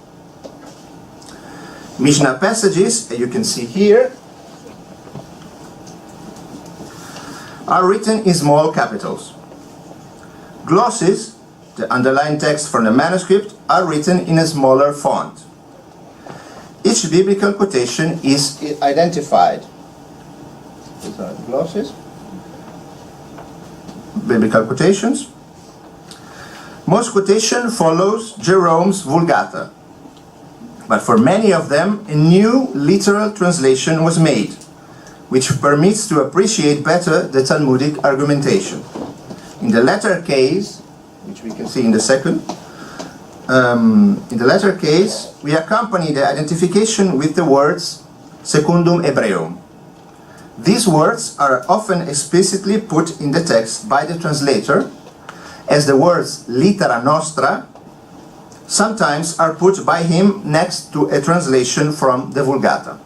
Mishnah passages, as you can see here, are written in small capitals. Glosses, the underlined text from the manuscript, are written in a smaller font. Each biblical quotation is identified. These are glosses, biblical quotations. Most quotation follows Jerome's Vulgata, but for many of them a new literal translation was made, which permits to appreciate better the Talmudic argumentation. In the latter case, which we can see in the second, in the latter case, we accompany the identification with the words secundum Hebreum. These words are often explicitly put in the text by the translator, as the words litera nostra sometimes are put by him next to a translation from the Vulgata.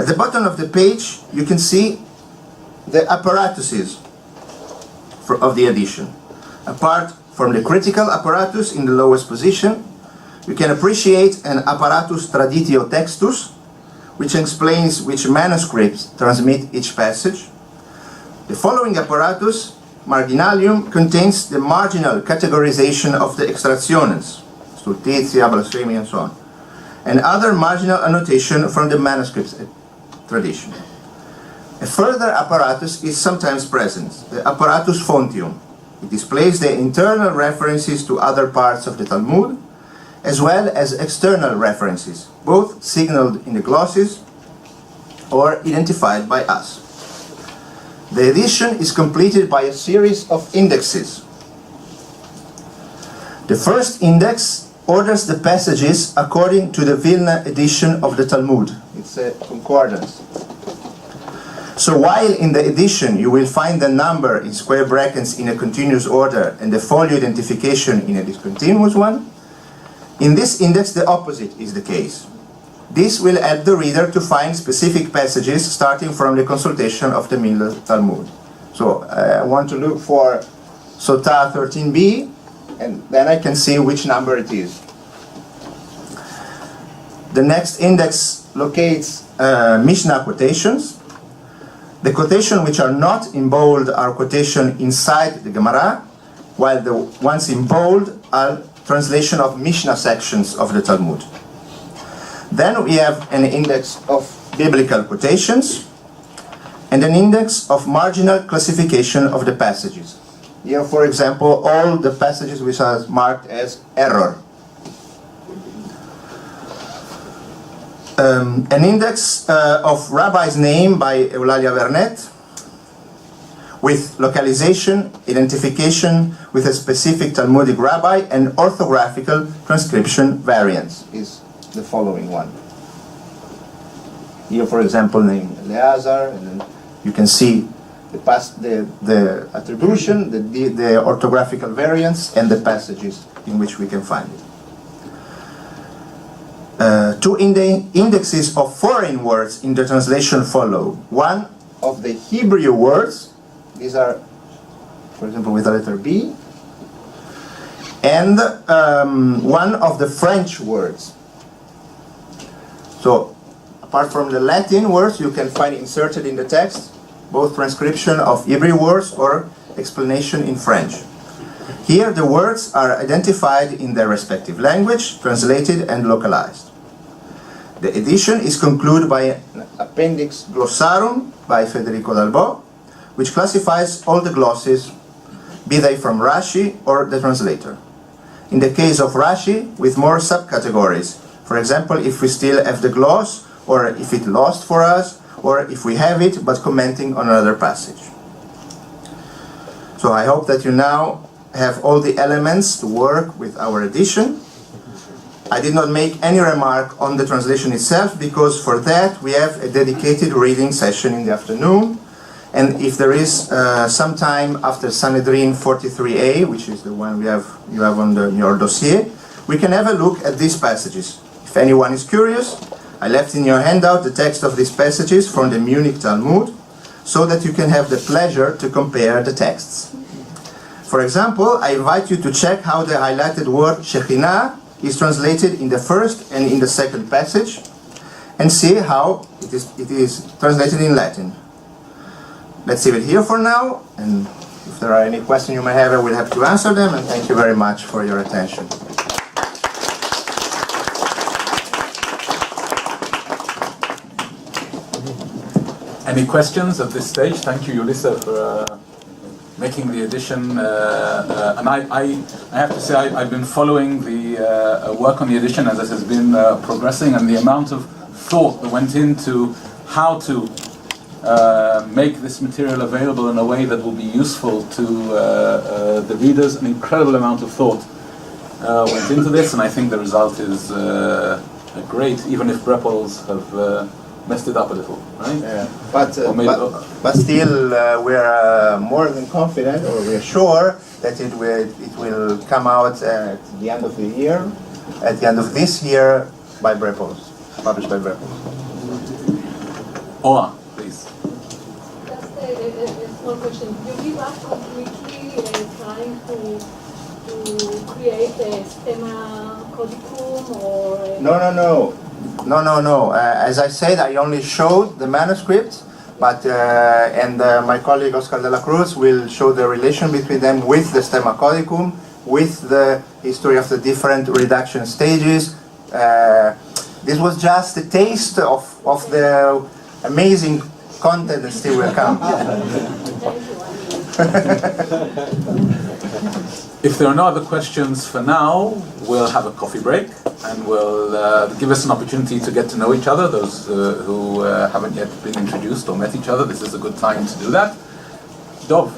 At the bottom of the page, you can see the apparatuses of the edition. Apart from the critical apparatus in the lowest position, you can appreciate an apparatus traditio textus, which explains which manuscripts transmit each passage. The following apparatus, marginalium, contains the marginal categorization of the extractiones, stultitia, blasphemy, and so on, and other marginal annotation from the manuscript tradition. A further apparatus is sometimes present, the apparatus fontium. It displays the internal references to other parts of the Talmud, as well as external references, both signaled in the glosses or identified by us. The edition is completed by a series of indexes. The first index orders the passages according to the Vilna edition of the Talmud. It's a concordance. So while in the edition you will find the number in square brackets in a continuous order and the folio identification in a discontinuous one, in this index the opposite is the case. This will help the reader to find specific passages starting from the consultation of the Middle Talmud. So I want to look for Sotah 13b, and then I can see which number it is. The next index locates Mishnah quotations. The quotations which are not in bold are quotations inside the Gemara, while the ones in bold are translation of Mishnah sections of the Talmud. Then we have an index of biblical quotations and an index of marginal classification of the passages. Here, for example, all the passages which are marked as error. An index of rabbi's name by Eulalia Vernet with localization, identification with a specific Talmudic rabbi, and orthographical transcription variants is the following one. Here, for example, name Eleazar, and then you can see the attribution, the orthographical variants, and the passages in which we can find it. Two indexes of foreign words in the translation follow. One of the Hebrew words, these are, for example, with the letter B, and one of the French words. So, apart from the Latin words, you can find inserted in the text both transcription of Hebrew words or explanation in French. Here, the words are identified in their respective language, translated and localized. The edition is concluded by an appendix glossarum by Federico Dalbo, which classifies all the glosses, be they from Rashi or the translator. In the case of Rashi, with more subcategories. For example, if we still have the gloss, or if it lost for us, or if we have it but commenting on another passage. So I hope that you now have all the elements to work with our edition. I did not make any remark on the translation itself because for that we have a dedicated reading session in the afternoon, and if there is some time after Sanhedrin 43a, which is the one you have on your dossier, we can have a look at these passages. If anyone is curious, I left in your handout the text of these passages from the Munich Talmud, so that you can have the pleasure to compare the texts. For example, I invite you to check how the highlighted word Shekhinah is translated in the first and in the second passage, and see how it is translated in Latin. Let's leave it here for now, and if there are any questions you may have, I will have to answer them, and thank you very much for your attention. Any questions at this stage? Thank you, Ulisse, for making the edition. And I have to say, I've been following the work on the edition as it has been progressing, and the amount of thought that went into how to make this material available in a way that will be useful to the readers. An incredible amount of thought went into this, and I think the result is great, even if Brepols have messed it up a little, right? Yeah. But still, we are more than confident, or we are sure that it will come out at the end of the year, at the end of this year, by Brepols, published by Brepols. Oa, please. Just a small question. You give up completely trying to create a stemma codicum or... No. As I said, I only showed the manuscript But my colleague Oscar de la Cruz will show the relation between them with the Stemma Codicum, with the history of the different redaction stages. This was just a taste of the amazing content that still will come. If there are no other questions for now, we'll have a coffee break and we'll give us an opportunity to get to know each other, those who haven't yet been introduced or met each other. This is a good time to do that. Dov.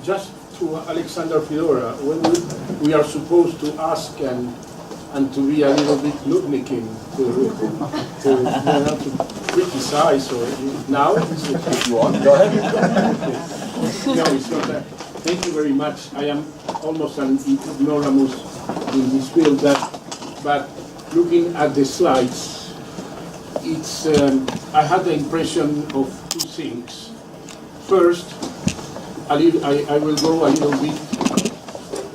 Just to Alexander Fidora, when we are supposed to ask and to be a little bit nudniking, to criticize, or now? If you want, go ahead. No, it's not that. Thank you very much. I am almost an ignoramus in this field, but looking at the slides, it's I had the impression of two things. First, I will go a little bit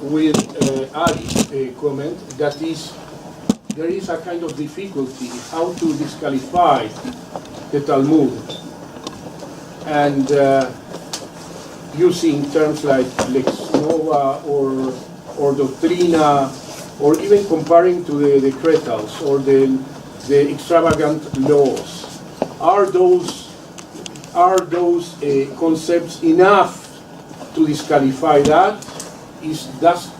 with Ali's comment, that is, there is a kind of difficulty how to disqualify the Talmud, and using terms like lex nova or doctrina, or even comparing to the cretals or the extravagant laws. Are those concepts enough to disqualify that? Is thus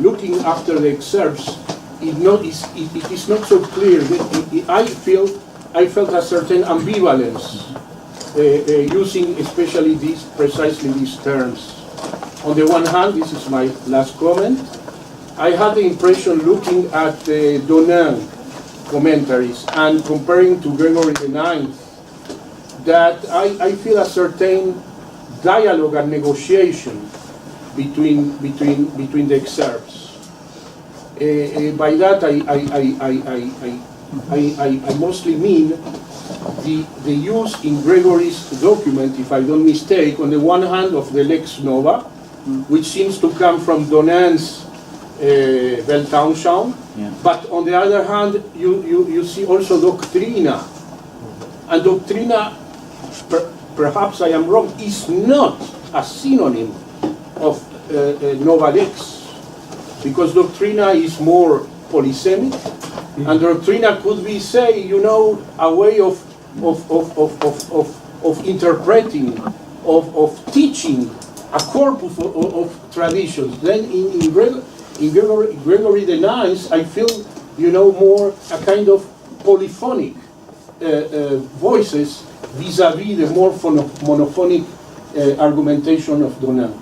looking after the excerpts, it is not so clear. I felt a certain ambivalence using especially precisely these terms. On the one hand, this is my last comment, I had the impression looking at the Donin commentaries and comparing to Gregory IX that I feel a certain dialogue and negotiation between the excerpts. By that I mostly mean the use in Gregory's document, if I don't mistake, on the one hand of the lex nova, which seems to come from Donin's Weltanschauung, but on the other hand you see also doctrina, and doctrina, perhaps I am wrong, is not a synonym of nova lex, because doctrina is more polysemic, and doctrina could be, say, a way of interpreting, of teaching a corpus of traditions. Then in Gregory IX, I feel, more a kind of polyphonic voices vis-a-vis the more monophonic argumentation of Donin.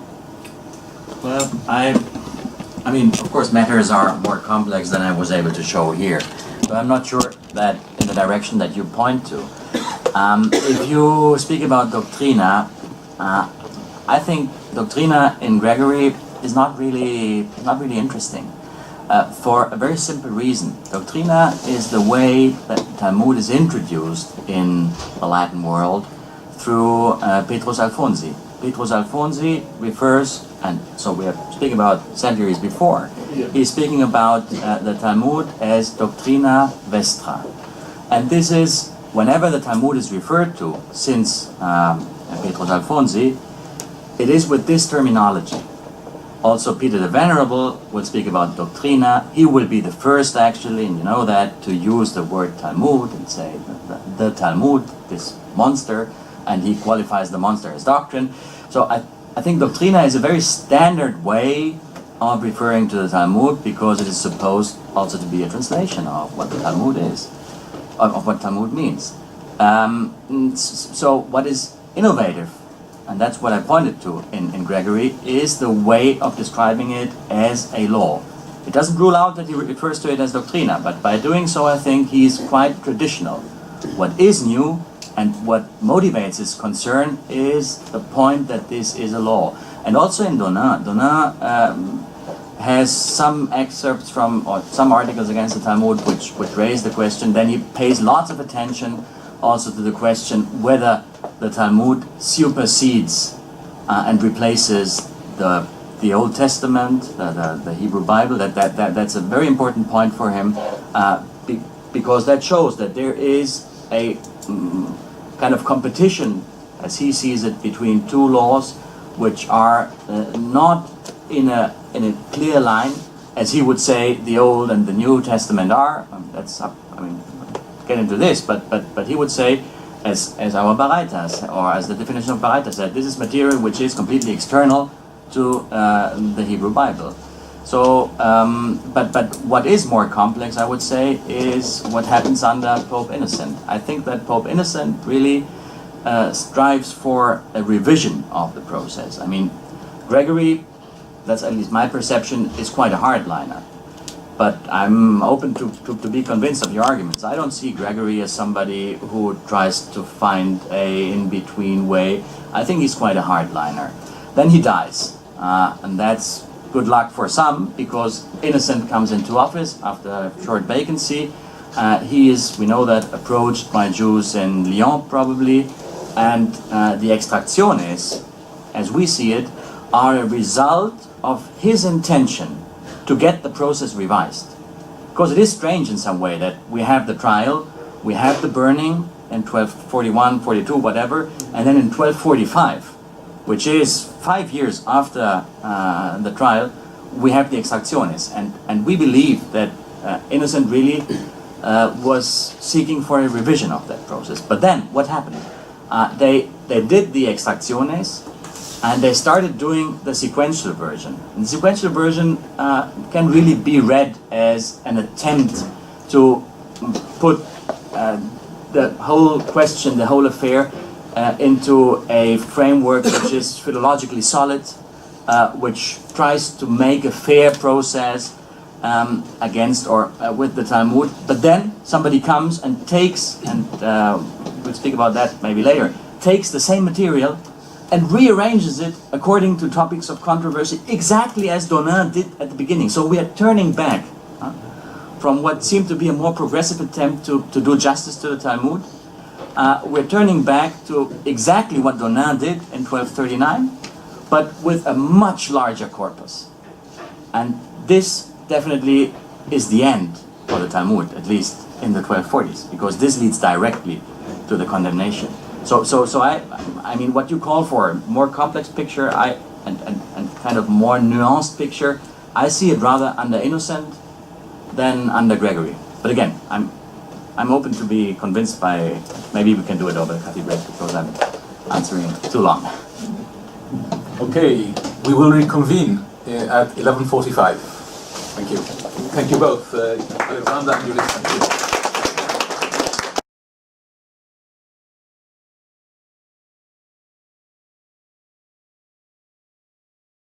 Well, I mean, of course, matters are more complex than I was able to show here. But I'm not sure that in the direction that you point to. If you speak about doctrina, I think doctrina in Gregory is not really interesting. For a very simple reason. Doctrina is the way that Talmud is introduced in the Latin world through Petrus Alfonsi. Petrus Alfonsi refers, and so we are speaking about centuries before, he's speaking about the Talmud as doctrina vestra. And this is, whenever the Talmud is referred to, since Petrus Alfonsi, it is with this terminology. Also, Peter the Venerable will speak about doctrina. He will be the first, actually, and you know that, to use the word Talmud and say the Talmud, this monster, and he qualifies the monster as doctrine. So I think doctrina is a very standard way of referring to the Talmud, because it is supposed also to be a translation of what the Talmud is, of what Talmud means. So what is innovative, and that's what I pointed to in Gregory, is the way of describing it as a law. It doesn't rule out that he refers to it as doctrina, but by doing so I think he's quite traditional. What is new and what motivates his concern is the point that this is a law. And also in Donin has some excerpts from, or some articles against the Talmud which raise the question. Then he pays lots of attention also to the question whether the Talmud supersedes and replaces the Old Testament, the Hebrew Bible. That's a very important point for him, because that shows that there is a kind of competition, as he sees it, between two laws which are not in a clear line, as he would say the Old and the New Testament are. That's up, I mean, get into this, but he would say, as our Baraita, or as the definition of Baraita said, this is material which is completely external to the Hebrew Bible. So, but what is more complex, I would say, is what happens under Pope Innocent. I think that Pope Innocent really strives for a revision of the process. I mean, Gregory, that's at least my perception, is quite a hardliner. But I'm open to be convinced of your arguments. I don't see Gregory as somebody who tries to find a in-between way. I think he's quite a hardliner. Then he dies, and that's good luck for some, because Innocent comes into office after a short vacancy. He is, we know that, approached by Jews in Lyon probably, and the extracciones, as we see it, are a result of his intention to get the process revised. Because it is strange in some way that we have the trial, we have the burning in 1241, 42, whatever, and then in 1245, which is 5 years after the trial, we have the extracciones. And we believe that Innocent really was seeking for a revision of that process. But then, what happened? They did the extracciones, and they started doing the sequential version. And the sequential version can really be read as an attempt to put the whole question, the whole affair, into a framework which is philologically solid, which tries to make a fair process against or with the Talmud. But then somebody comes and takes, and we'll speak about that maybe later, takes the same material and rearranges it according to topics of controversy, exactly as Donin did at the beginning. So we are turning back from what seemed to be a more progressive attempt to do justice to the Talmud. We're turning back to exactly what Donin did in 1239, but with a much larger corpus. And this definitely is the end for the Talmud, at least in the 1240s, because this leads directly to the condemnation. So I mean, what you call for a more complex picture, and kind of more nuanced picture, I see it rather under Innocent than under Gregory. But again, I'm open to be convinced by, maybe we can do it over the coffee break, because I'm answering too long. Okay, we will reconvene at 11:45. Thank you. Thank you both, Alexander and Ulisse.